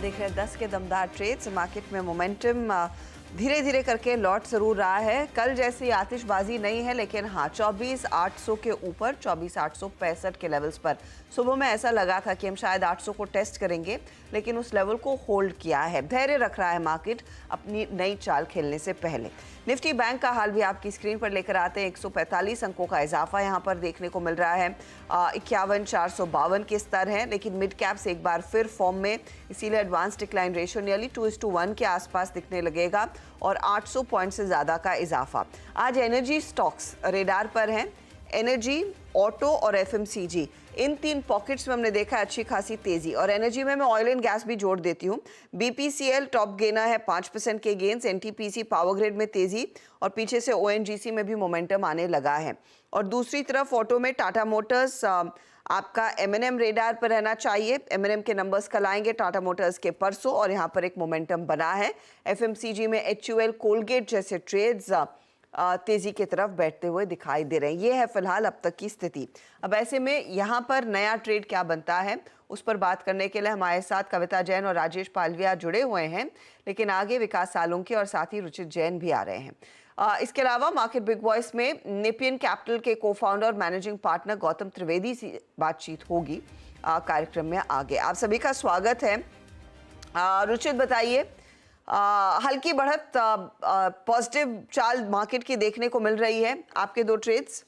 देख रहे हैं 10 के दमदार ट्रेड्स। मार्केट में मोमेंटम धीरे धीरे करके लौट जरूर रहा है। कल जैसी आतिशबाजी नहीं है, लेकिन हाँ 24,800 के ऊपर 24,865 के लेवल्स पर सुबह में ऐसा लगा था कि हम शायद 800 को टेस्ट करेंगे, लेकिन उस लेवल को होल्ड किया है। धैर्य रख रहा है मार्केट अपनी नई चाल खेलने से पहले। निफ्टी बैंक का हाल भी आपकी स्क्रीन पर लेकर आते हैं। 145 अंकों का इजाफा यहाँ पर देखने को मिल रहा है। 51,452 के स्तर हैं, लेकिन मिड कैप्स एक बार फिर फॉर्म में, इसीलिए एडवांस डिक्लाइन रेशियो नियरली 2:1 के आसपास दिखने लगेगा और 800 पॉइंट से ज़्यादा का इजाफा। आज एनर्जी स्टॉक्स रेडार पर हैं। एनर्जी, ऑटो और एफएमसीजी, इन तीन पॉकेट्स में हमने देखा है अच्छी खासी तेजी। और एनर्जी में मैं ऑयल एंड गैस भी जोड़ देती हूँ। बीपीसीएल टॉप गेना है 5% के गेंस, एनटीपीसी पावर ग्रिड में तेजी और पीछे से ओएनजीसी में भी मोमेंटम आने लगा है। और दूसरी तरफ ऑटो में टाटा मोटर्स आपका एमएनएम रेडार पर रहना चाहिए। एमएनएम के नंबर्स कल आएंगे टाटा मोटर्स के परसों और यहाँ पर एक मोमेंटम बना है। एफएमसीजी में एचयूएल, कोलगेट जैसे ट्रेड्स तेजी की तरफ बैठते हुए दिखाई दे रहे हैं। ये है फिलहाल अब तक की स्थिति। अब ऐसे में यहाँ पर नया ट्रेड क्या बनता है, उस पर बात करने के लिए हमारे साथ कविता जैन और राजेश पालविया जुड़े हुए हैं, लेकिन आगे विकास सालुंके और साथ ही रुचित जैन भी आ रहे हैं। इसके अलावा मार्केट बिग वॉइस में नेपियन कैपिटल के को फाउंडर और मैनेजिंग पार्टनर गौतम त्रिवेदी से बातचीत होगी कार्यक्रम में आगे। आप सभी का स्वागत है। रुचित बताइए, हल्की बढ़त पॉजिटिव चाल मार्केट की देखने को मिल रही है, आपके दो ट्रेड्स।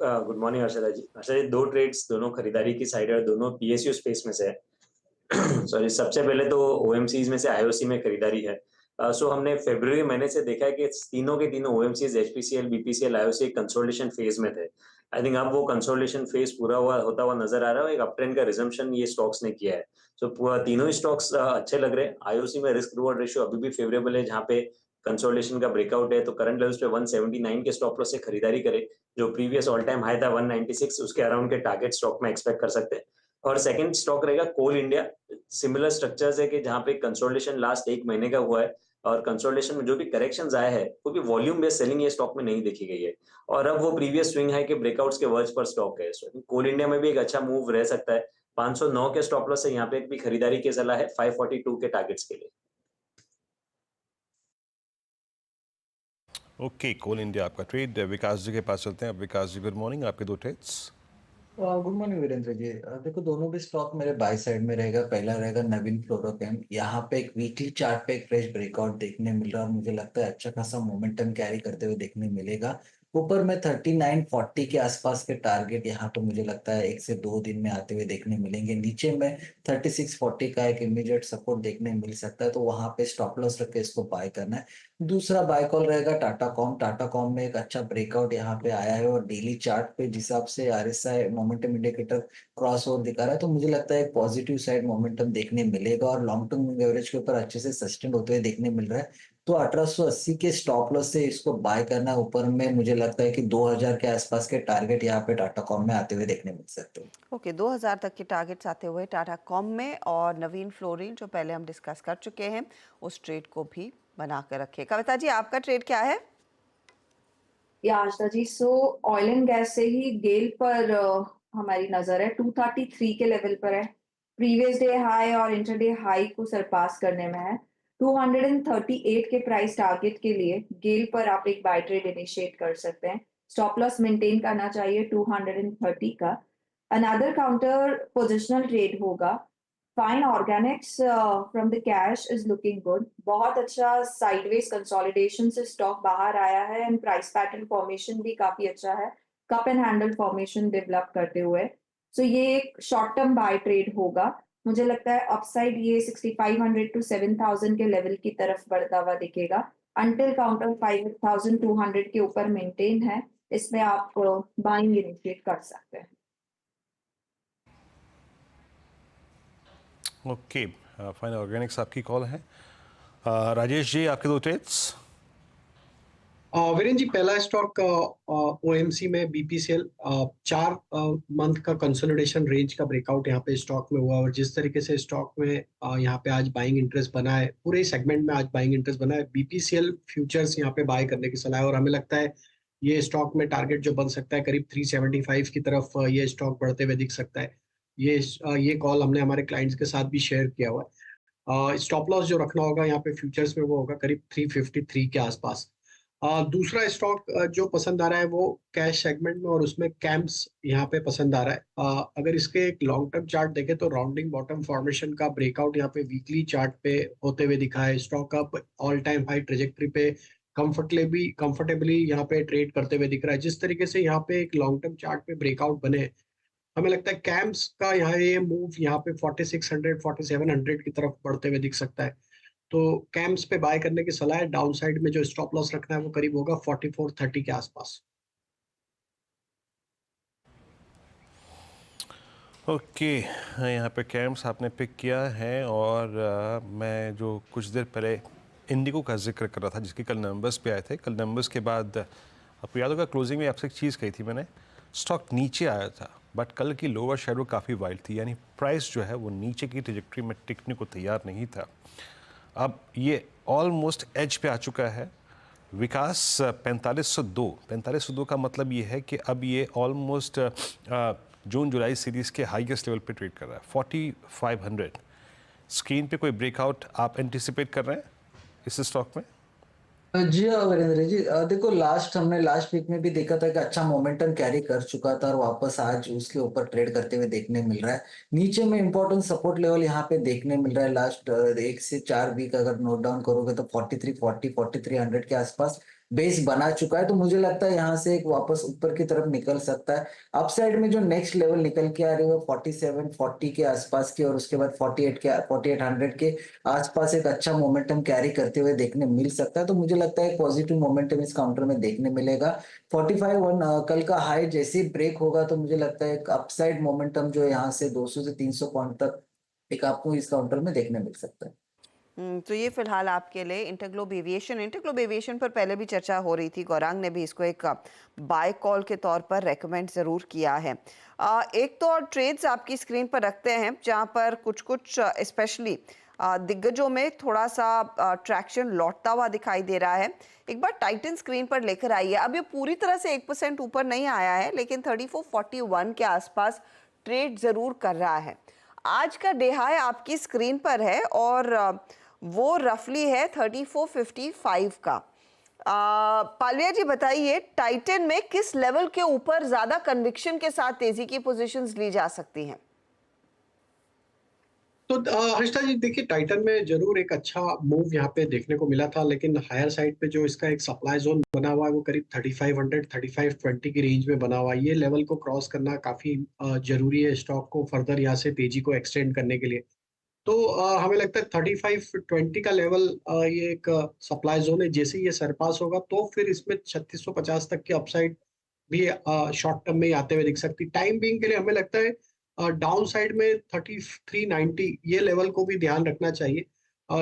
गुड मॉर्निंग हर्षदा जी। हर्षदा जी, दो ट्रेड्स दोनों खरीदारी की साइड है, दोनों पीएसयू स्पेस में से है। सॉरी, सबसे पहले तो ओएमसीज में से आईओसी में खरीदारी है। सो हमने फरवरी महीने से देखा है कि तीनों के तीनों OMCs, HPCL, BPCL, IOC consolidation phase में थे। आई थिंक अब वो कंसोलिडेशन फेज पूरा होता हुआ नजर आ रहा है। एक अप ट्रेंड का रिजम्पशन ये स्टॉक्स ने किया है। सो तीनों ही स्टॉक्स अच्छे लग रहे हैं। आईओसी में रिस्क रिवॉर्ड रेशियो अभी भी फेवरेबल है, जहाँ पे कंसोलिडेशन का ब्रेकआउट है, तो करंट लेवल्स पे 179 के स्टॉप लॉस से खरीदारी करे। जो प्रीवियस ऑल टाइम हाई था 196, उसके अराउंड के टारगेट स्टॉक में एक्सपेक्ट कर सकते हैं। और सेकंड स्टॉक रहेगा कोल इंडिया। सिमिलर स्ट्रक्चर्स है कि जहां पे कंसोलिडेशन लास्ट एक महीने का हुआ है और कंसोलिडेशन में जो भी करेक्शंस आए हैं वो भी वॉल्यूम बेस्ड सेलिंग ये स्टॉक में नहीं देखी गई है और अब वो प्रीवियस स्विंग हाई के ब्रेकआउट्स के वर्ज पर स्टॉक है। सो कोल इंडिया में भी एक अच्छा मूव रह सकता है। 509 के स्टॉप लॉस से यहाँ पे भी खरीदारी की सलाह है 542 के टारगेट्स के लिए। ओके, कोल इंडिया आपका ट्रेड। विकास जी के पास चलते हैं। अब विकास जी, गुड मॉर्निंग, आपके दो trades. Good morning Virendra ji. देखो, दोनों भी स्टॉक मेरे बाय साइड में रहेगा। पहला रहेगा नवीन फ्लोरोकेम। यहाँ पे एक वीकली चार्ट पे एक फ्रेश ब्रेकआउट देखने मिल रहा है और मुझे लगता है अच्छा खासा मोमेंटम कैरी करते हुए देखने मिलेगा। ऊपर में 3940 के आसपास के टारगेट यहाँ पे मुझे लगता है 1 से 2 दिन में आते हुए देखने मिलेंगे। नीचे में 3640 का एक इमीडिएट सपोर्ट देखने मिल सकता है, तो वहां पे स्टॉप लॉस रख के इसको बाय करना है। दूसरा बाय कॉल रहेगा टाटा कॉम। टाटा कॉम में एक अच्छा ब्रेकआउट यहाँ पे आया है और डेली चार्ट पे जिस हिसाब से RSI momentum indicator cross over दिखा रहा है, तो मुझे लगता है एक पॉजिटिव साइड मोमेंटम देखने मिलेगा और लॉन्ग टर्म एवरेज के ऊपर अच्छे से सस्टेन होते हुए देखने मिल रहा है। तो 1880 के स्टॉप लॉस से इसको बाय करना है। ऊपर में मुझे लगता है कि 2000 के आसपास के टारगेट यहाँ पे टाटा कॉम में आते हुए देखने मिल सकते हैं। ओके, 2000 तक के टारगेट्स आते हुए टाटा कॉम में। और नवीन फ्लोरिन जो पहले हम डिस्कस कर चुके हैं, उस ट्रेड को भी बना कर रखे। कविता जी, आपका ट्रेड क्या है? या Asha ji, oil and gas से ही गेल पर हमारी नजर है। 233 के लेवल पर है। प्रीवियस डे हाई और इंटरडे हाई को सरपास करने में है। 238 के प्राइस टारगेट के लिए गेल पर आप एक बाय ट्रेड इनिशिएट कर सकते हैं। स्टॉप लॉस मेंटेन करना चाहिए 230 का। अनदर काउंटर पोजिशनल ट्रेड होगा। Fine Organics from the cash is looking good. बहुत अच्छा साइडवेज कंसोलिडेशन से स्टॉक बाहर आया है एंड प्राइस पैटर्न फॉर्मेशन भी काफी अच्छा है, cup and handle formation develop करते हुए। सो ये एक शॉर्ट टर्म बाय ट्रेड होगा। मुझे लगता है अपसाइड ये 6500 टू 7000 के लेवल की तरफ बढ़ता हुआ दिखेगा। अंटिल काउंटर 5200 के ऊपर मेंटेन है, इसमें आप बाइंग इनिशिएट कर सकते हैं। ओके, फाइन ऑर्गेनिक्स आपकी कॉल है। राजेश जी, आपके दो ट्रेड्स। वीरेन जी, पहला स्टॉक ओएमसी में बीपीसीएल 4 मंथ का कंसोलिडेशन रेंज का ब्रेकआउट यहाँ पे स्टॉक में हुआ और जिस तरीके से स्टॉक में यहाँ पे आज बाइंग इंटरेस्ट बना है, पूरे सेगमेंट में आज बाइंग इंटरेस्ट बना है। बीपीसीएल फ्यूचर्स यहाँ पे बाय करने की सलाह है और हमें लगता है ये स्टॉक में टारगेट जो बन सकता है करीब 375 की तरफ ये स्टॉक बढ़ते हुए दिख सकता है। ये कॉल हमने हमारे क्लाइंट्स के साथ भी शेयर किया हुआ है। स्टॉप लॉस जो रखना होगा यहाँ पे फ्यूचर्स में वो होगा करीब 353 के आसपास। दूसरा स्टॉक जो पसंद आ रहा है वो कैश सेगमेंट में और उसमें कैम्प्स यहाँ पे पसंद आ रहा है। अगर इसके एक लॉन्ग टर्म चार्ट देखें तो राउंडिंग बॉटम फॉर्मेशन का ब्रेकआउट यहाँ पे वीकली चार्ट पे होते हुए दिखा है। स्टॉक अब ऑल टाइम हाई ट्रेजेक्टरी पे कंफर्टेबली यहाँ पे ट्रेड करते हुए दिख रहा है। जिस तरीके से यहाँ पे एक लॉन्ग टर्म चार्ट पे ब्रेकआउट बने, हमें लगता है कैम्प्स का यहाँ ये मूव यहाँ पे 4600 4700 की तरफ बढ़ते हुए दिख सकता है। तो कैम्प्स पे बाय करने की सलाह है। डाउन साइड में जो स्टॉप लॉस रखना है वो करीब होगा 4430 के आसपास। ओके, यहाँ पे कैम्प्स आपने पिक किया है और मैं जो कुछ देर पहले इंडिगो का जिक्र कर रहा था जिसके कल नंबर्स पे आए थे, कल नंबर्स के बाद आपको याद होगा क्लोजिंग में आपसे एक चीज़ कही थी मैंने, स्टॉक नीचे आया था बट कल की लोअर शेडो काफ़ी वाइल्ड थी, यानी प्राइस जो है वो नीचे की ट्रेजेक्टरी में टिकने को तैयार नहीं था। अब ये ऑलमोस्ट एज पे आ चुका है। विकास 4502 का मतलब ये है कि अब ये ऑलमोस्ट जून जुलाई सीरीज़ के हाईएस्ट लेवल पे ट्रेड कर रहा है 4500। स्क्रीन पे कोई ब्रेकआउट आप एंटिसिपेट कर रहे हैं इस स्टॉक में? जी हाँ वीरेंद्र जी, देखो हमने लास्ट वीक में भी देखा था कि अच्छा मोमेंटम कैरी कर चुका था और वापस आज उसके ऊपर ट्रेड करते हुए देखने मिल रहा है। नीचे में इंपॉर्टेंट सपोर्ट लेवल यहाँ पे देखने मिल रहा है। लास्ट 1 से 4 वीक अगर नोट डाउन करोगे तो 4340 4300 के आसपास बेस बना चुका है। तो मुझे लगता है यहाँ से एक वापस ऊपर की तरफ निकल सकता है। अपसाइड में जो नेक्स्ट लेवल निकल के आ रही है वो 4740 के आसपास की और उसके बाद 4800 के आसपास एक अच्छा मोमेंटम कैरी करते हुए देखने मिल सकता है। तो मुझे लगता है पॉजिटिव मोमेंटम इस काउंटर में देखने मिलेगा। 45 कल का हाई जैसे ही ब्रेक होगा तो मुझे लगता है एक अपसाइड मोमेंटम जो यहाँ से 200 से 300 पॉइंट तक एक आपको इस काउंटर में देखने मिल सकता है। तो ये फिलहाल आपके लिए इंटरग्लोब एविएशन पर पहले भी चर्चा हो रही थी। गौरांग ने भी इसको एक बाय कॉल के तौर पर रेकमेंड ज़रूर किया है। एक तो और ट्रेड्स आपकी स्क्रीन पर रखते हैं जहां पर कुछ स्पेशली दिग्गजों में थोड़ा सा ट्रैक्शन लौटता हुआ दिखाई दे रहा है। एक बार टाइटन स्क्रीन पर लेकर आइए। अब ये पूरी तरह से 1% ऊपर नहीं आया है लेकिन 3441 के आसपास ट्रेड ज़रूर कर रहा है। आज का डे हाई आपकी स्क्रीन पर है और वो रफली है 3455 का। पालिया जी बताइए, टाइटन में किस लेवल के ऊपर ज्यादा कन्विक्शन के साथ तेजी की पोजीशंस ली जा सकती हैं? तो हर्षिता जी देखिए, टाइटन में जरूर एक अच्छा मूव यहाँ पे देखने को मिला था, लेकिन हायर साइड पे जो इसका एक सप्लाई जोन बना हुआ है वो करीब 3500 3520 की रेंज में बना हुआ है। ये लेवल को क्रॉस करना काफी जरूरी है स्टॉक को फर्दर यहाँ से तेजी को एक्सटेंड करने के लिए। तो हमें लगता है 3520 का लेवल ये एक सप्लाई जोन है। जैसे ही ये सरपास होगा तो फिर इसमें 3650 तक की अपसाइड भी शॉर्ट टर्म में ही आते हुए दिख सकती। टाइम बीइंग के लिए हमें लगता है डाउन साइड में 3390 ये लेवल को भी ध्यान रखना चाहिए।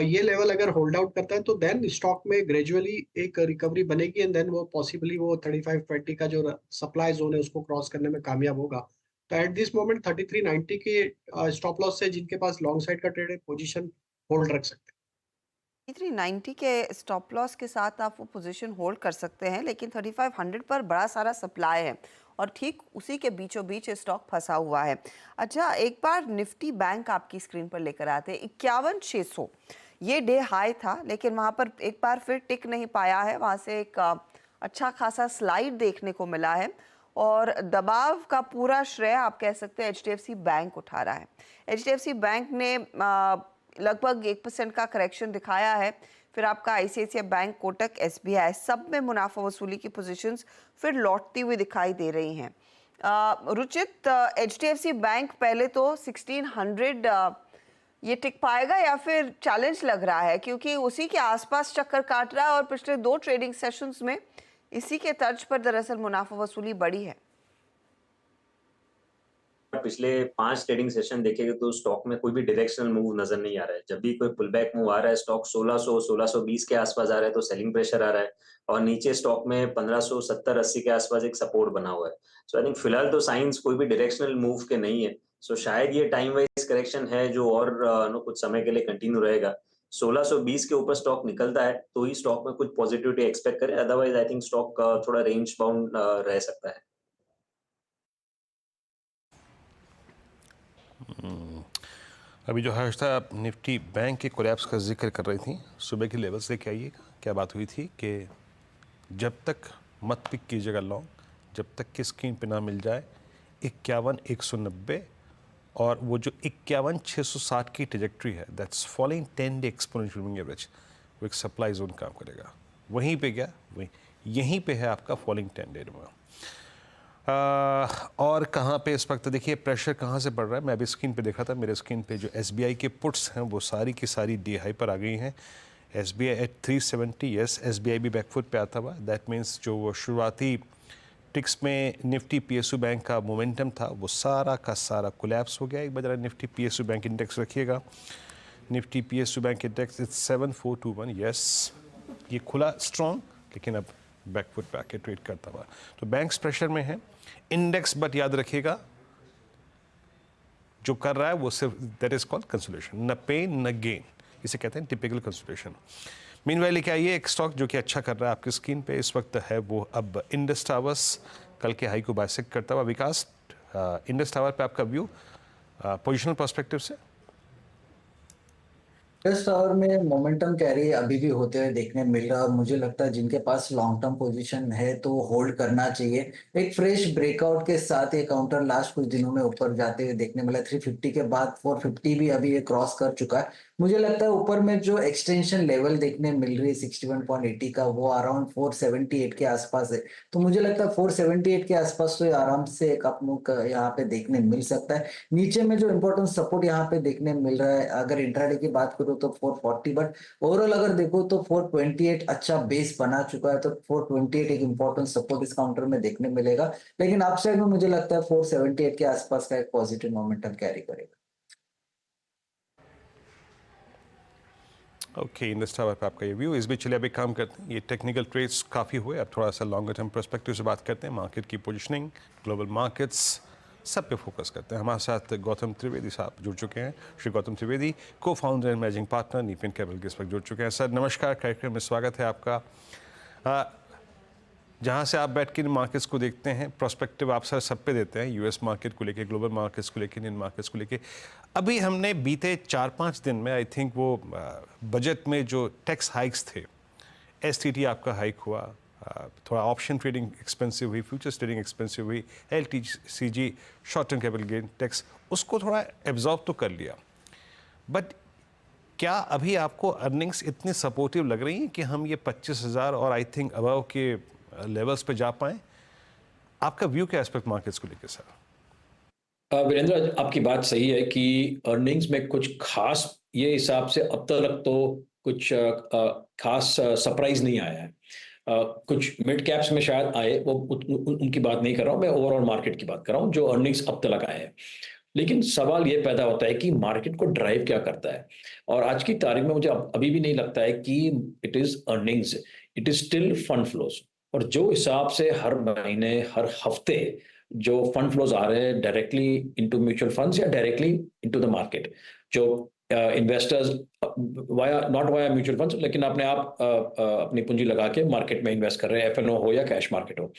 ये लेवल अगर होल्ड आउट करता है तो देन स्टॉक में ग्रेजुअली एक रिकवरी बनेगी एंड देन वो पॉसिबली वो 3520 का जो सप्लाई जोन है उसको क्रॉस करने में कामयाब होगा। तो एट दिस मोमेंट 3390 के स्टॉप लॉस से जिनके पास लॉन्ग साइड का ट्रेड है पोजीशन होल्ड रख सकते हैं। 3390 के स्टॉप लॉस के साथ आप वो पोजीशन होल्ड कर सकते हैं, लेकिन 3500 पर बड़ा सारा सप्लाई है और ठीक उसी के बीचों बीच स्टॉक फंसा हुआ है। अच्छा, एक बार निफ्टी बैंक आपकी स्क्रीन पर लेकर आते हैं। 51600 ये डे हाई था लेकिन वहां पर एक बार फिर टिक नहीं पाया है। वहां से एक अच्छा खासा स्लाइड देखने को मिला है और दबाव का पूरा श्रेय आप कह सकते हैं HDFC बैंक उठा रहा है। HDFC बैंक ने लगभग 1% का करेक्शन दिखाया है। फिर आपका ICICI बैंक, कोटक, SBI सब में मुनाफा वसूली की पोजीशंस फिर लौटती हुई दिखाई दे रही हैं। रुचित, HDFC बैंक पहले तो 1600 ये टिक पाएगा या फिर चैलेंज लग रहा है, क्योंकि उसी के आसपास चक्कर काट रहा है और पिछले 2 ट्रेडिंग सेशंस में इसी के तर्ज पर दरअसल मुनाफा वसूली बढ़ी है। पिछले 5 ट्रेडिंग सेशन देखेंगे तो स्टॉक में कोई भी डायरेक्शनल मूव नजर नहीं आ रहा है। जब भी कोई पुल बैक मूव आ रहा है स्टॉक 1600 1620 के आसपास आ रहा है तो सेलिंग प्रेशर आ रहा है और नीचे स्टॉक में 1570 80 के आसपास एक सपोर्ट बना हुआ है। सो आई थिंक फिलहाल तो साइंस कोई भी डायरेक्शनल मूव के नहीं है। सो शायद ये टाइम वाइज करेक्शन है जो और कुछ समय के लिए कंटिन्यू रहेगा। 1620 के ऊपर स्टॉक निकलता है तो ही स्टॉक में कुछ पॉजिटिविटी एक्सपेक्ट करें, अदरवाइज आई थिंक स्टॉक थोड़ा रेंज बाउंड रह सकता है। अभी जो हर्षदा निफ्टी बैंक के कोलैप्स का जिक्र कर रही थी, सुबह की लेवल्स लेके आइएगा। क्या बात हुई थी कि जब तक मत पिक कीजिएगा लॉन्ग, जब तक कि स्क्रीन पे ना मिल जाए 51,190 और वो जो 51,660 की ट्रेजेक्ट्री है, that's following 10 day exponential moving average, वो एक सप्लाई जोन काम करेगा। वहीं पे क्या, वहीं यहीं पे है आपका फॉलोइंग 10 डे में। और कहाँ पे इस वक्त देखिए प्रेशर कहाँ से बढ़ रहा है। मैं अभी स्क्रीन पे देखा था, मेरे स्क्रीन पे जो SBI के पुट्स हैं वो सारी की सारी डी हाई पर आ गई हैं। SBI एट 370, यस SBI भी बैकफुट पे आता हुआ। दैट मीन्स जो वो शुरुआती टिक्स में निफ्टी PSU बैंक का मोमेंटम था वो सारा का सारा कोलैप्स हो गया। एक बार निफ्टी PSU बैंक इंडेक्स रखिएगा, Nifty PSU bank index it's 7421, yes ये खुला स्ट्रॉन्ग लेकिन अब बैकफुट पे आके ट्रेड करता हुआ। तो बैंक्स प्रेशर में है, इंडेक्स बट याद रखिएगा जो कर रहा है वो सिर्फ दैट इज कॉल्ड कंसोलिडेशन, न पेन न गेन, इसे कहते हैं टिपिकल कंसोलिडेशन। मीनवाइल लेके आइए एक स्टॉक जो कि अच्छा कर रहा है आपकी स्क्रीन पे इस वक्त है, वो अब इंडस टावर्स कल के हाई को बाइसेक्ट करता हुआ। विकास, इंडस टावर पे आपका व्यू पोजिशनल पर्सपेक्टिव से? इस टावर में मोमेंटम कैरी अभी भी होते हुए देखने मिल रहा है और मुझे लगता है जिनके पास लॉन्ग टर्म पोजीशन है तो होल्ड करना चाहिए। एक फ्रेश ब्रेकआउट के साथ ये काउंटर लास्ट कुछ दिनों में ऊपर जाते हुए देखने मिला। 350 के बाद 450 भी अभी ये क्रॉस कर चुका है। मुझे लगता है ऊपर में जो एक्सटेंशन लेवल देखने मिल रही है 61.80 का, वो अराउंड 478 के आसपास है। तो मुझे लगता है 478 के आसपास तो ये आराम से एक अपमूव यहाँ पे देखने मिल सकता है। नीचे में जो इम्पोर्टेंट सपोर्ट यहाँ पे देखने मिल रहा है, अगर इंट्राडे की बात करूँ तो 440, बट ओवरऑल अगर देखो तो 428 अच्छा बेस बना चुका है। तो 428 एक इम्पोर्टेंट सपोर्ट इस काउंटर में देखने मिलेगा, लेकिन अपसाइड में मुझे लगता है 478 के आसपास का एक पॉजिटिव मोमेंटम कैरी करेगा। ओके, इंडस टावर पे आपका ये व्यू। इस बीच चलिए अभी काम करते हैं, ये टेक्निकल ट्रेड्स काफ़ी हुए, अब थोड़ा सा लॉन्गर टर्म पर्सपेक्टिव से बात करते हैं। मार्केट की पोजीशनिंग, ग्लोबल मार्केट्स, सब पे फोकस करते हैं। हमारे साथ गौतम त्रिवेदी साहब जुड़ चुके हैं। Shri Gautam Trivedi, co founder and managing partner Nepean capital के इस वक्त जुड़ चुके हैं। सर नमस्कार, कार्यक्रम में स्वागत है आपका। जहाँ से आप बैठ के मार्केट्स को देखते हैं, प्रोस्पेक्टिव आप सर सब पे देते हैं, US मार्केट को लेके, ग्लोबल मार्केट्स को लेके, इंडियन मार्केट्स को लेके। अभी हमने बीते 4-5 दिन में आई थिंक वो बजट में जो टैक्स हाइक्स थे, STT आपका हाइक हुआ, थोड़ा ऑप्शन ट्रेडिंग एक्सपेंसिव हुई, फ्यूचर्स ट्रेडिंग एक्सपेंसिव हुई, LTCG short term capital gain tax, उसको थोड़ा एब्जॉर्ब तो कर लिया। बट क्या अभी आपको अर्निंग्स इतनी सपोर्टिव लग रही हैं कि हम ये 25,000 और आई थिंक अबव के लेवल्स पे जा पाएं? आपका व्यू क्या एस्पेक्ट मार्केट्स को लेकर सर? वीरेंद्र, आपकी बात सही है कि अर्निंग्स में कुछ खास ये हिसाब से अब तक तो कुछ खास सरप्राइज नहीं आया है। कुछ मिड कैप्स में शायद आए, वो उनकी बात नहीं कर रहा हूँ मैं, ओवरऑल मार्केट की बात कर रहा हूँ जो अर्निंग्स अब तक आए हैं। लेकिन सवाल ये पैदा होता है कि मार्केट को ड्राइव क्या करता है, और आज की तारीख में मुझे अभी भी नहीं लगता है कि it is earnings, it is still fund flows. और जो हिसाब से हर महीने हर हफ्ते जो फंड फ्लोज आ रहे हैं डायरेक्टली इनटू म्यूचुअल फंड्स या डायरेक्टली इनटू द मार्केट, जो investors via not via mutual funds लेकिन अपने आप अपनी पूंजी लगा के मार्केट में इन्वेस्ट कर रहे हैं, FNO हो या कैश मार्केट हो,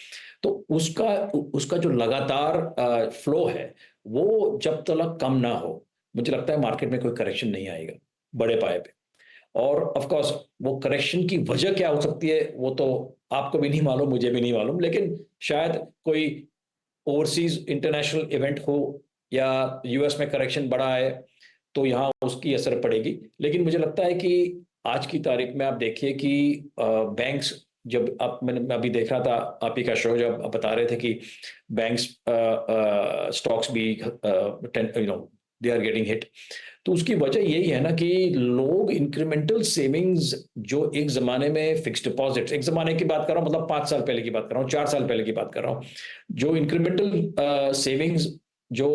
तो उसका जो लगातार फ्लो है वो जब तक कम ना हो, मुझे लगता है मार्केट में कोई करेक्शन नहीं आएगा बड़े पाए पे। और ऑफ कोर्स वो करेक्शन की वजह क्या हो सकती है वो तो आपको भी नहीं मालूम, मुझे भी नहीं मालूम, लेकिन शायद कोई ओवरसीज इंटरनेशनल इवेंट हो या US में करेक्शन बड़ा है तो यहाँ उसकी असर पड़ेगी। लेकिन मुझे लगता है कि आज की तारीख में आप देखिए कि बैंक्स, जब मैं अभी देख रहा था आप ही का शो, जब आप बता रहे थे कि बैंक्स स्टॉक्स भी दे आर गेटिंग हिट, तो उसकी वजह यही है ना कि लोग इंक्रीमेंटल सेविंग्स जो एक जमाने में फिक्स्ड डिपॉजिट्स, एक जमाने की बात कर रहा हूँ, मतलब 5 साल पहले की बात कर रहा हूँ, 4 साल पहले की बात कर रहा हूँ, जो इंक्रीमेंटल सेविंग्स जो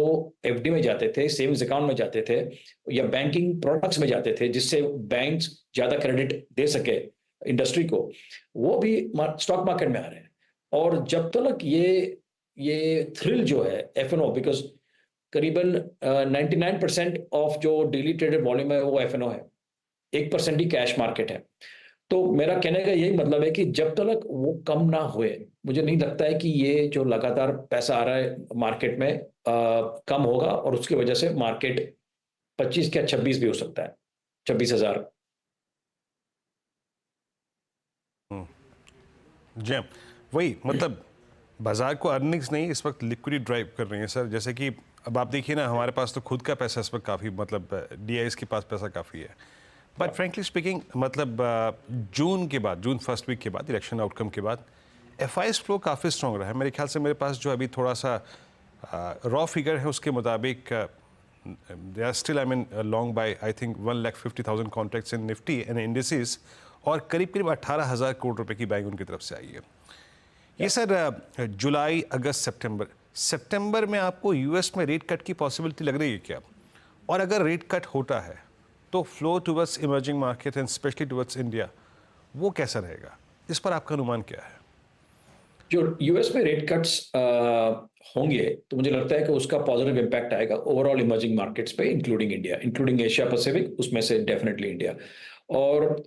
FD में जाते थे, सेविंग्स अकाउंट में जाते थे या बैंकिंग प्रोडक्ट्स में जाते थे जिससे बैंक्स ज्यादा क्रेडिट दे सके इंडस्ट्री को, वो भी स्टॉक मार्केट में आ रहे हैं। और जब तक ये थ्रिल जो है FNO, बिकॉज करीबन 99% ऑफ जो डेली ट्रेडेड वॉल्यूम है वो FNO है, 1% ही कैश मार्केट है। तो मेरा कहने का यही मतलब है कि जब तक वो कम ना हुए, मुझे नहीं लगता है कि ये जो लगातार पैसा आ रहा है मार्केट में कम होगा, और उसकी वजह से मार्केट 25 क्या 26 भी हो सकता है, 26,000। जी वही मतलब बाजार को अर्निंग्स नहीं, इस वक्त लिक्विडिटी ड्राइव कर रही है सर। जैसे कि अब आप देखिए ना, हमारे पास तो खुद का पैसा इस वक्त काफ़ी, मतलब डीआईएस के पास पैसा काफ़ी है, बट फ्रेंकली स्पीकिंग मतलब जून के बाद, जून फर्स्ट वीक के बाद, इलेक्शन आउटकम के बाद एफआईएस फ्लो काफ़ी स्ट्रॉन्ग रहा है। मेरे ख्याल से मेरे पास जो अभी थोड़ा सा रॉ फिगर है उसके मुताबिक they are still I mean long by I think 1,50,000 contracts in Nifty and indices, और करीब करीब 18,000 करोड़ रुपए की बाइंग उनकी तरफ से आई है। ये सर जुलाई, अगस्त, सितंबर में आपको यूएस में रेट कट की पॉसिबिलिटी लग रही है क्या? और अगर रेट कट होता है तो flow towards emerging market and specially towards India वो कैसा रहेगा? इस पर आपका अनुमान क्या है? जो यूएस में रेट कट्स होंगे तो मुझे लगता है कि उसका पॉजिटिव इम्पैक्ट आएगा ओवरऑल इमर्जिंग मार्केट्स पे, including India, including Asia Pacific, उसमें से डेफिनेटली इंडिया। और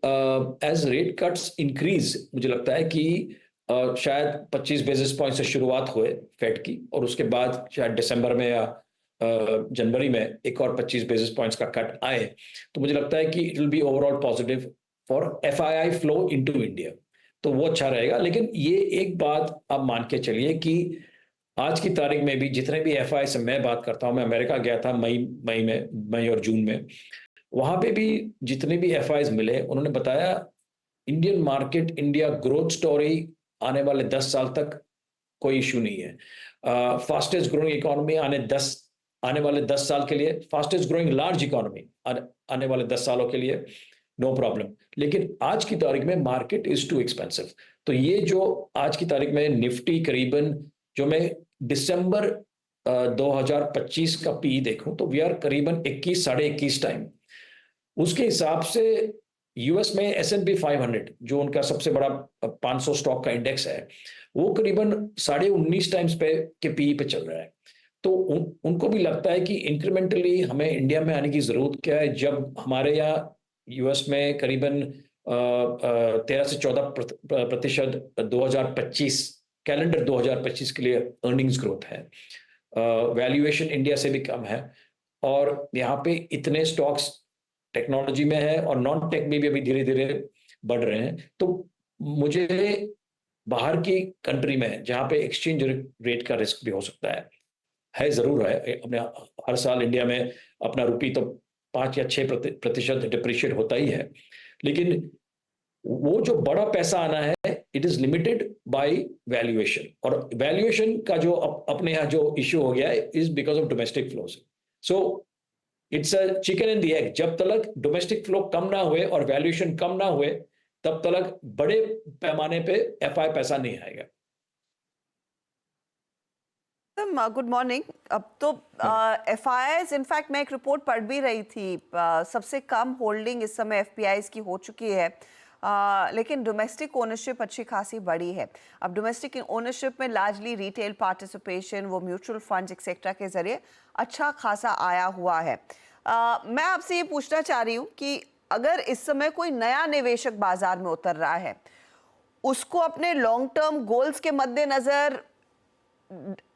एज रेट कट्स इंक्रीज, मुझे लगता है कि शायद 25 बेसिस पॉइंट से शुरुआत हुए फेड की, और उसके बाद शायद दिसंबर में या जनवरी में एक और 25 बेसिस पॉइंट्स का कट आए, तो मुझे लगता है कि it will be overall positive for FII flow into India, तो वो अच्छा रहेगा। लेकिन ये एक बात आप मान के चलिए कि आज की तारीख में भी जितने भी एफआई से मैं बात करता हूं, मैं अमेरिका गया था मई और जून में, वहां पे भी जितने भी एफआईज मिले उन्होंने बताया Indian market, India growth story आने वाले 10 साल तक कोई इशू नहीं है। फास्टेस्ट ग्रोइंग इकोनॉमी आने वाले 10 साल के लिए, फास्टेस्ट ग्रोइंग लार्ज इकोनॉमी आने वाले 10 सालों के लिए, नो प्रॉब्लम। लेकिन आज की तारीख में मार्केट इज टू एक्सपेंसिव। तो ये जो आज की तारीख में निफ्टी करीबन, जो मैं दिसंबर 2025 का पी देखूं तो वी आर करीबन 21, साढ़े 21 टाइम। उसके हिसाब से यूएस में S&P 500 जो उनका सबसे बड़ा 500 स्टॉक का इंडेक्स है, वो करीबन 19.5 टाइम्स पे के पी पे चल रहा है। तो उनको भी लगता है कि इंक्रीमेंटली हमें इंडिया में आने की जरूरत क्या है, जब हमारे यहाँ यूएस में करीबन 13 से 14% 2025 कैलेंडर 2025 के लिए अर्निंग्स ग्रोथ है, वैल्यूएशन इंडिया से भी कम है, और यहाँ पे इतने स्टॉक्स टेक्नोलॉजी में है और नॉन टेक में भी अभी धीरे धीरे बढ़ रहे हैं। तो मुझे बाहर की कंट्री में जहाँ पे एक्सचेंज रेट का रिस्क भी हो सकता है जरूर है। अपने हर साल इंडिया में अपना रुपी तो 5 या 6% डिप्रिशिएट होता ही है, लेकिन वो जो बड़ा पैसा आना है it is limited by valuation, और वैल्यूएशन का जो अपने यहाँ जो इश्यू हो गया है is because of domestic flows. So it's a chicken and the egg. जब तक डोमेस्टिक फ्लो कम ना हुए और वैल्यूएशन कम ना हुए तब तक बड़े पैमाने पे एफआई पैसा नहीं आएगा। Good morning. अब तो एफआईआईज, इनफैक्ट मैं एक रिपोर्ट पढ़ भी रही थी, सबसे कम होल्डिंग इस समय एफपीआईज की हो चुकी है, लेकिन डोमेस्टिक ओनरशिप अच्छी खासी बड़ी है। अब डोमेस्टिक ओनरशिप में लार्जली रिटेल पार्टिसिपेशन, वो म्यूचुअल फंड्स एक्सेट्रा के जरिए अच्छा खासा आया हुआ है। मैं आपसे ये पूछना चाह रही हूँ कि अगर इस समय कोई नया निवेशक बाजार में उतर रहा है, उसको अपने लॉन्ग टर्म गोल्स के मद्देनजर,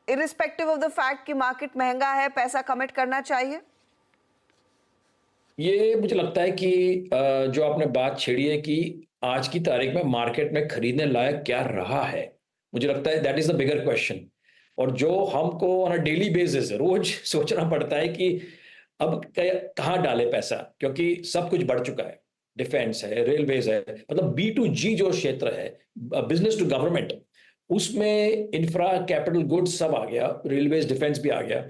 इरिस्पेक्टिव ऑफ द फैक्ट कि मार्केट महंगा है, पैसा कमिट करना चाहिए? ये मुझे लगता है कि जो आपने बात छेड़ी है कि आज की तारीख में मार्केट में खरीदने लायक क्या रहा है, मुझे लगता है that is the bigger question, और जो हमको ऑन अ डेली बेसिस रोज सोचना पड़ता है कि अब कहाँ डाले पैसा, क्योंकि सब कुछ बढ़ चुका है। डिफेंस है, रेलवेज है, मतलब B2G जो क्षेत्र है, बिजनेस टू गवर्नमेंट, उसमें इंफ्रा, कैपिटल गुड्स सब आ गया, रेलवेज, डिफेंस भी आ गया,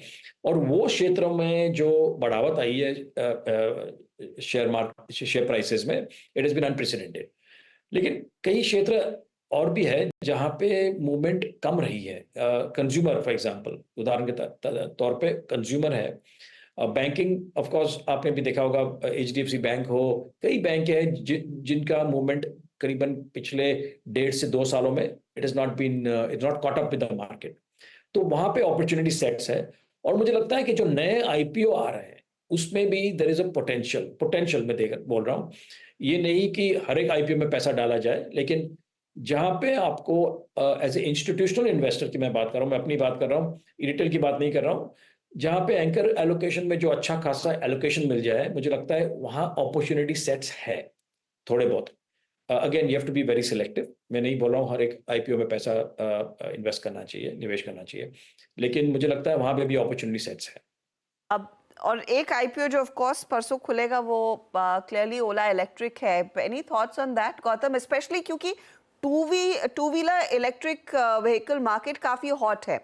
और वो क्षेत्रों में जो बढ़ावत आई है शेयर प्राइसेस में, इट हैज बीन अनप्रेसिडेंटेड। लेकिन कई क्षेत्र और भी है जहां पे मूवमेंट कम रही है। कंज्यूमर फॉर एग्जांपल, उदाहरण के तौर पे कंज्यूमर है। बैंकिंग ऑफ कोर्स आपने भी देखा होगा, HDFC बैंक हो, कई बैंक है जिनका मूवमेंट करीबन पिछले 1.5 से 2 सालों में it not caught up with the market. तो वहां पे अपॉर्चुनिटी सेट्स है, और मुझे लगता है कि जो नए IPO आ रहे हैं उसमें भी देयर इज अ पोटेंशियल मैं देख बोल रहा हूँ। ये नहीं कि हर एक आईपीओ में पैसा डाला जाए, लेकिन जहां पे आपको एज ए इंस्टीट्यूशनल इन्वेस्टर की मैं बात कर रहा हूँ, मैं अपनी बात कर रहा हूँ, रिटेल की बात नहीं कर रहा हूँ, जहां पे एंकर एलोकेशन में जो अच्छा खासा एलोकेशन मिल जाए, मुझे लगता है वहां अपॉर्चुनिटी सेट्स है थोड़े बहुत। Again you have to be very selective. मैं नहीं बोल रहा हूँ हर एक आईपीओ में पैसा इन्वेस्ट करना चाहिए, निवेश करना चाहिए, लेकिन मुझे लगता है वहां पे भी अपॉर्चुनिटी सेट्स है। अब और एक आईपीओ जो ऑफ कोर्स परसों खुलेगा वो क्लियरली ओला इलेक्ट्रिक है। Any thoughts on that Gautam, specially क्योंकि two wheeler electric vehicle market काफी हॉट है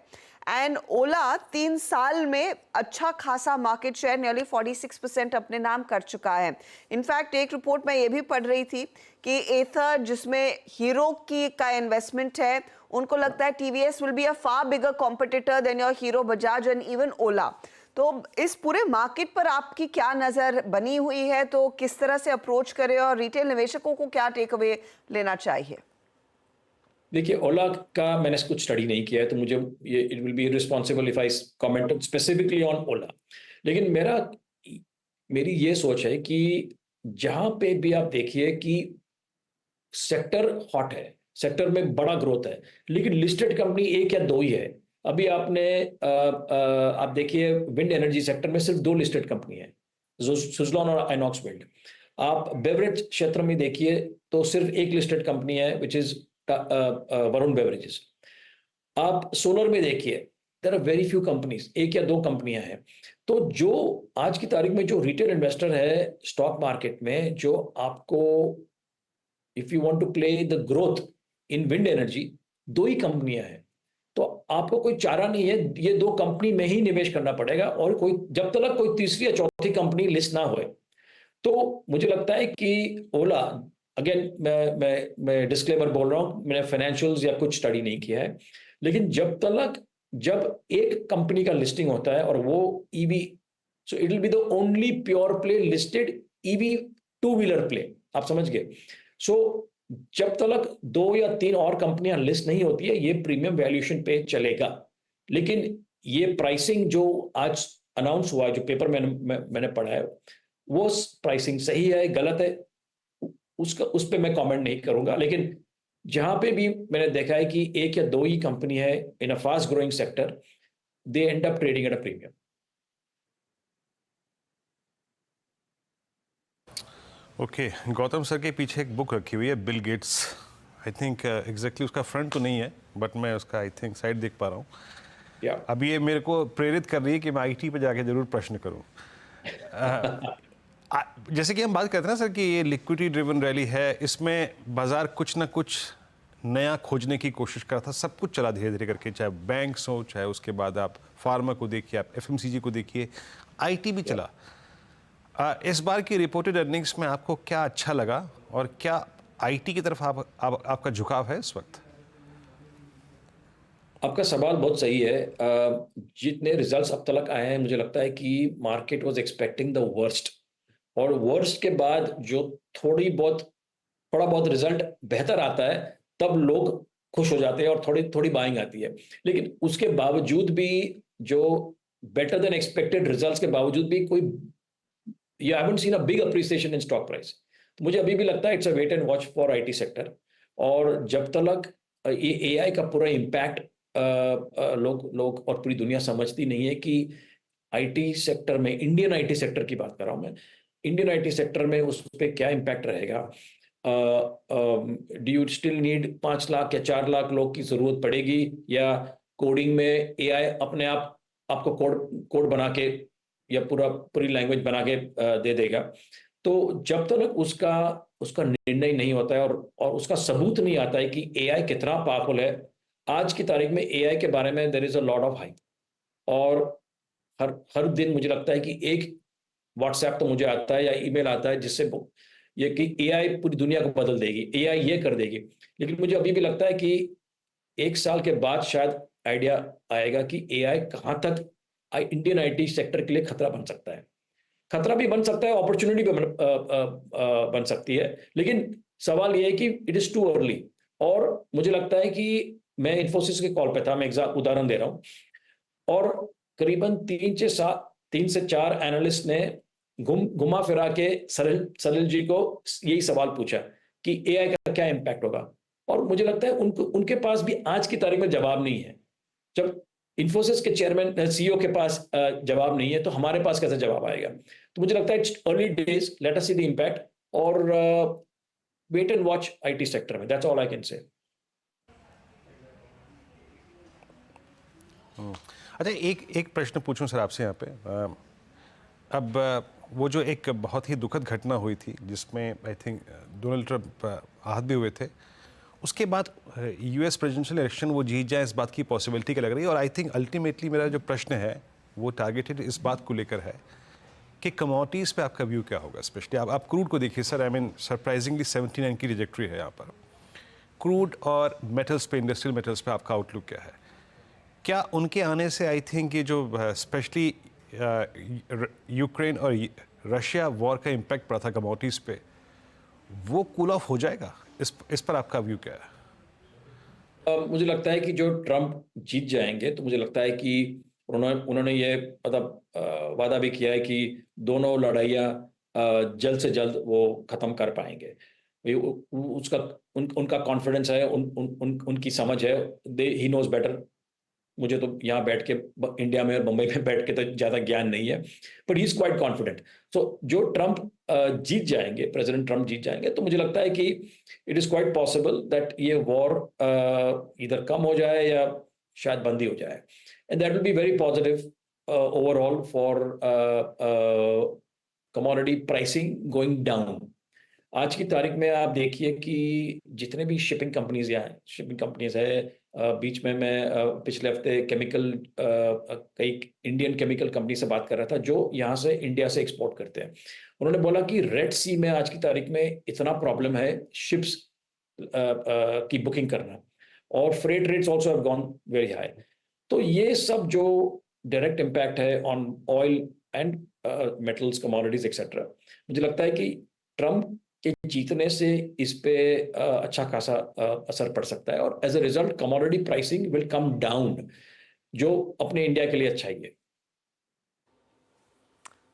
एंड ओला 3 साल में अच्छा खासा मार्केट शेयर नियरली 46% अपने नाम कर चुका है। इनफैक्ट एक रिपोर्ट में ये भी पढ़ रही थी कि एथर जिसमें हीरो की का इन्वेस्टमेंट है, उनको लगता है TVS will be a far bigger competitor than your Hero Bajaj and even Ola. तो इस पूरे मार्केट पर आपकी क्या नजर बनी हुई है, तो किस तरह से अप्रोच करें और रिटेल निवेशकों को क्या टेक अवे लेना चाहिए? देखिए, ओला का मैंने कुछ स्टडी नहीं किया है, तो मुझे ये it will be irresponsible if I comment specifically on Ola. लेकिन मेरी ये सोच है कि जहां पे भी आप देखिए कि सेक्टर हॉट है, सेक्टर में बड़ा ग्रोथ है, लेकिन लिस्टेड कंपनी एक या दो ही है। अभी आप देखिए विंड एनर्जी सेक्टर में सिर्फ 2 लिस्टेड कंपनी है, सुजलॉन और आइनॉक्स विंड। आप बेवरेज क्षेत्र में देखिए तो सिर्फ एक लिस्टेड कंपनी है विच इज वरुण बेवरेजेस। आप सोलर में देखिए there are very few companies, एक या दो कंपनियां हैं। तो जो आज की तारीख में जो रिटेल इन्वेस्टर है स्टॉक मार्केट में, जो आपको if you want to play the growth in wind energy, 2 ही कंपनियां हैं, तो आपको कोई चारा नहीं है, ये 2 कंपनी में ही निवेश करना पड़ेगा, और कोई जब तक कोई तीसरी या चौथी कंपनी लिस्ट ना होए। तो मुझे लगता है कि ओला, अगेन मैं डिस्क्लेमर बोल रहा हूं, मैंने फाइनेंशियल्स या कुछ स्टडी नहीं किया है, लेकिन जब एक कंपनी का लिस्टिंग होता है और वो EV, so it will be the only pure play listed EV 2 wheeler play, आप समझ गए। सो जब तक 2 या 3 और कंपनियां लिस्ट नहीं होती है, ये प्रीमियम वैल्यूएशन पे चलेगा। लेकिन ये प्राइसिंग जो आज अनाउंस हुआ है, जो पेपर मैंने पढ़ा है, वो प्राइसिंग सही है गलत है उस पे मैं कमेंट नहीं करूंगा। लेकिन जहां पे भी मैंने देखा है कि एक या दो ही कंपनी है in a fast growing sector, they end up trading at a premium. Okay, Gautam sir के पीछे एक बुक रखी हुई है, Bill Gates. I think exactly उसका फ्रंट तो नहीं है, बट मैं उसका आई थिंक साइड देख पा रहा हूँ। अब ये मेरे को प्रेरित कर रही है कि मैं आईटी पे जाके जरूर प्रश्न करूँ। जैसे कि हम बात करते हैं ना सर कि ये लिक्विडिटी ड्रिवन रैली है, इसमें बाजार कुछ ना कुछ नया खोजने की कोशिश कर रहा था, सब कुछ चला धीरे धीरे करके, चाहे बैंक्स हो, चाहे उसके बाद आप फार्मा को देखिए, आप एफएमसीजी को देखिए, आईटी भी चला। इस बार की रिपोर्टेड अर्निंग्स में आपको क्या अच्छा लगा और क्या आईटी की तरफ आपका झुकाव है इस वक्त? आपका सवाल बहुत सही है। जितने रिजल्ट्स अब तक आए हैं, मुझे लगता है कि market was expecting the worst, और वर्स्ट के बाद जो थोड़ा बहुत रिजल्ट बेहतर आता है, तब लोग खुश हो जाते हैं और थोड़ी बाइंग आती है। लेकिन उसके बावजूद भी, जो बेटर देन एक्सपेक्टेड रिजल्ट्स के बावजूद भी, कोई you haven't seen a big appreciation in stock price। तो मुझे अभी भी लगता है it's a wait and watch for IT sector. और जब तक ये एआई का पूरा इम्पैक्ट लोग और पूरी दुनिया समझती नहीं है कि आईटी सेक्टर में, इंडियन आईटी सेक्टर की बात कर रहा हूं मैं, इंडियन आईटी सेक्टर में उस पर क्या इम्पैक्ट रहेगा। Do you still need 5 lakh या 4 लाख लोग की जरूरत पड़ेगी, या कोडिंग में एआई अपने आप आपको कोड बना के या पूरी लैंग्वेज बना के दे देगा। तो जब तक उसका निर्णय नहीं होता है और उसका सबूत नहीं आता है कि एआई कितना पावरफुल है। आज की तारीख में एआई के बारे में there is a lot of hype, और हर दिन मुझे लगता है कि एक व्हाट्सएप तो मुझे आता है या ईमेल आता है जिससे ये कि एआई पूरी दुनिया को बदल देगी, एआई ये कर देगी। लेकिन मुझे अभी भी लगता है कि 1 साल के बाद शायद आइडिया आएगा कि एआई कहाँ तक इंडियन आईटी सेक्टर के लिए खतरा बन सकता है। खतरा भी बन सकता है, अपॉर्चुनिटी भी बन सकती है, लेकिन सवाल यह है कि इट इज टू अर्ली। और मुझे लगता है कि मैं इन्फोसिस के कॉल पे था, मैं एक उदाहरण दे रहा हूं, और करीबन 3 से 3 से 4 एनालिस्ट ने घुमा फिरा के सलिल जी को यही सवाल पूछा कि एआई का क्या इम्पैक्ट होगा, और मुझे लगता है उनके पास भी आज की तारीख में जवाब नहीं है। जब इन्फोसिस के चेयरमैन सीईओ के पास जवाब नहीं है, तो हमारे पास कैसे जवाब आएगा? तो मुझे लगता है it's early days, let us see the impact, और wait and watch IT sector में, that's all I can say. अच्छा, एक प्रश्न पूछूं सर आपसे यहाँ पे। अब वो जो एक बहुत ही दुखद घटना हुई थी जिसमें आई थिंक डोनाल्ड ट्रंप आहत भी हुए थे, उसके बाद यूएस प्रेसिडेंशियल इलेक्शन वो जीत जाए, इस बात की पॉसिबिलिटी क्या लग रही है? और आई थिंक अल्टीमेटली मेरा जो प्रश्न है वो टारगेटेड इस बात को लेकर है कि कमोडिटीज़ पे आपका व्यू क्या होगा? स्पेशली आप क्रूड को देखिए सर, आई मीन सरप्राइजिंगली 79 की रिजेक्ट्री है यहाँ पर। क्रूड और मेटल्स पे, इंडस्ट्रियल मेटल्स पे आपका आउटलुक क्या है? क्या उनके आने से आई थिंक ये जो स्पेशली यूक्रेन और रशिया वॉर का इम्पैक्ट पड़ा था कमोडिटीज़ पे, वो कूल ऑफ हो जाएगा? इस पर आपका व्यू क्या है? मुझे लगता है कि जो ट्रंप जीत जाएंगे, तो मुझे लगता है कि उन्होंने ये मतलब वादा भी किया है कि दोनों लड़ाइयाँ जल्द से जल्द वो ख़त्म कर पाएंगे। उनका कॉन्फिडेंस है, उनकी समझ है, ही नोज बेटर। मुझे तो यहाँ बैठ के इंडिया में और मुंबई में बैठ के तो ज़्यादा ज्ञान नहीं है, but he is quite confident. So जो ट्रंप जीत जाएंगे, प्रेसिडेंट ट्रंप जीत जाएंगे, तो मुझे लगता है कि it is quite possible that ये वॉर इधर कम हो जाए या शायद बंद ही हो जाए, and that will be very positive overall for commodity pricing going down. आज की तारीख में आप देखिए कि जितने भी शिपिंग कंपनीज है, बीच में मैं पिछले हफ्ते कई इंडियन केमिकल कंपनी से बात कर रहा था जो यहाँ से इंडिया से एक्सपोर्ट करते हैं। उन्होंने बोला कि रेड सी में आज की तारीख में इतना प्रॉब्लम है शिप्स की बुकिंग करना, और freight rates also have gone very high. तो ये सब जो डायरेक्ट इम्पैक्ट है on oil and metals, commodities etcetera, मुझे लगता है कि ट्रंप के जीतने से इस पे अच्छा खासा असर पड़ सकता है, और as a result commodity pricing will come down, जो अपने इंडिया के लिए अच्छा ही है।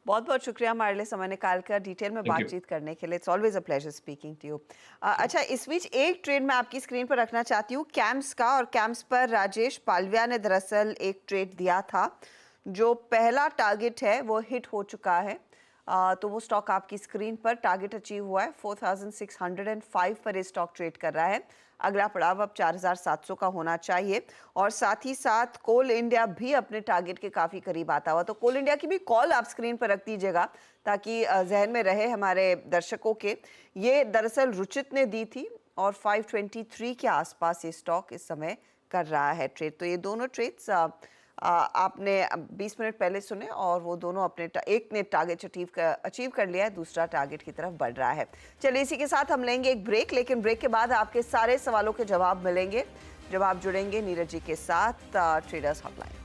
बहुत बहुत शुक्रिया हमारे लिए समय निकाल कर डिटेल में बातचीत करने के लिए। It's always a pleasure speaking to you. अच्छा, इस बीच एक ट्रेड मैं आपकी स्क्रीन पर रखना चाहती हूँ कैम्स का, और कैम्स पर राजेश पालविया ने दरअसल एक ट्रेड दिया था। जो पहला टारगेट है वो हिट हो चुका है, तो वो स्टॉक आपकी स्क्रीन पर टारगेट अचीव हुआ है। 4605 पर ये स्टॉक ट्रेड कर रहा है। अगला पड़ाव अब 4700 का होना चाहिए, और साथ ही साथ कोल इंडिया भी अपने टारगेट के काफ़ी करीब आता हुआ। तो कोल इंडिया की भी कॉल आप स्क्रीन पर रख दीजिएगा ताकि जहन में रहे हमारे दर्शकों के। ये दरअसल रुचित ने दी थी, और 523 के आसपास ये स्टॉक इस समय कर रहा है ट्रेड। तो ये दोनों ट्रेड्स आपने 20 मिनट पहले सुने, और वो दोनों अपने एक ने टारगेट अचीव कर लिया है, दूसरा टारगेट की तरफ बढ़ रहा है। चलिए, इसी के साथ हम लेंगे एक ब्रेक, लेकिन ब्रेक के बाद आपके सारे सवालों के जवाब मिलेंगे जब आप जुड़ेंगे नीरज जी के साथ ट्रेडर्स हॉटलाइन।